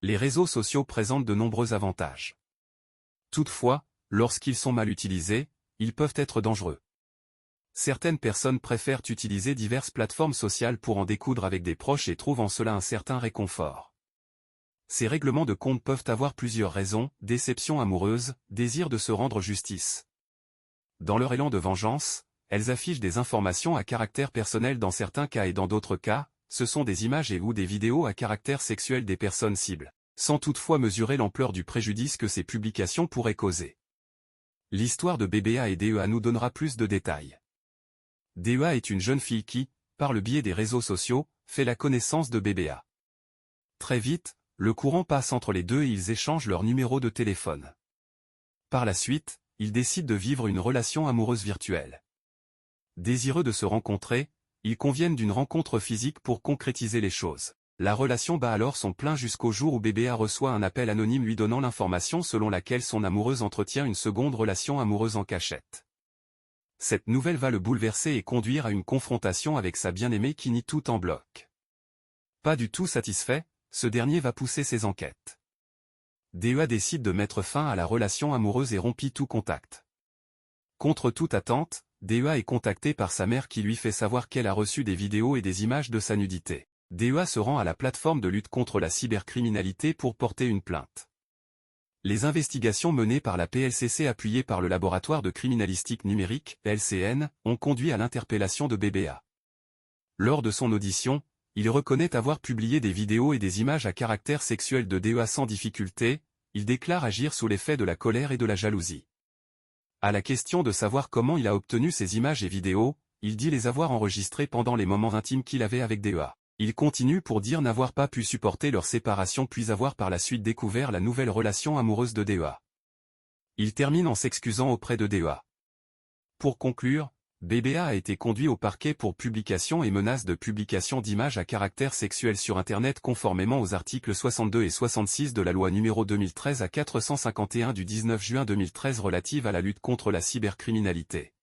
Les réseaux sociaux présentent de nombreux avantages. Toutefois, lorsqu'ils sont mal utilisés, ils peuvent être dangereux. Certaines personnes préfèrent utiliser diverses plateformes sociales pour en découdre avec des proches et trouvent en cela un certain réconfort. Ces règlements de compte peuvent avoir plusieurs raisons: déception amoureuse, désir de se rendre justice. Dans leur élan de vengeance, elles affichent des informations à caractère personnel dans certains cas et dans d'autres cas, ce sont des images et ou des vidéos à caractère sexuel des personnes cibles, sans toutefois mesurer l'ampleur du préjudice que ces publications pourraient causer. L'histoire de BBA et DEA nous donnera plus de détails. DEA est une jeune fille qui, par le biais des réseaux sociaux, fait la connaissance de BBA. Très vite, le courant passe entre les deux et ils échangent leur numéro de téléphone. Par la suite, ils décident de vivre une relation amoureuse virtuelle. Désireux de se rencontrer, ils conviennent d'une rencontre physique pour concrétiser les choses. La relation bat alors son plein jusqu'au jour où BBA reçoit un appel anonyme lui donnant l'information selon laquelle son amoureuse entretient une seconde relation amoureuse en cachette. Cette nouvelle va le bouleverser et conduire à une confrontation avec sa bien-aimée qui nie tout en bloc. Pas du tout satisfait, ce dernier va pousser ses enquêtes. DEA décide de mettre fin à la relation amoureuse et rompit tout contact. Contre toute attente, DEA est contacté par sa mère qui lui fait savoir qu'elle a reçu des vidéos et des images de sa nudité. DEA se rend à la plateforme de lutte contre la cybercriminalité pour porter une plainte. Les investigations menées par la PLCC appuyées par le laboratoire de criminalistique numérique, LCN, ont conduit à l'interpellation de BBA. Lors de son audition, il reconnaît avoir publié des vidéos et des images à caractère sexuel de DEA sans difficulté. Il déclare agir sous l'effet de la colère et de la jalousie. À la question de savoir comment il a obtenu ces images et vidéos, il dit les avoir enregistrées pendant les moments intimes qu'il avait avec DEA. Il continue pour dire n'avoir pas pu supporter leur séparation puis avoir par la suite découvert la nouvelle relation amoureuse de DEA. Il termine en s'excusant auprès de DEA. Pour conclure, BBA a été conduit au parquet pour publication et menace de publication d'images à caractère sexuel sur Internet conformément aux articles 62 et 66 de la loi n° 2013-451 du 19 juin 2013 relative à la lutte contre la cybercriminalité.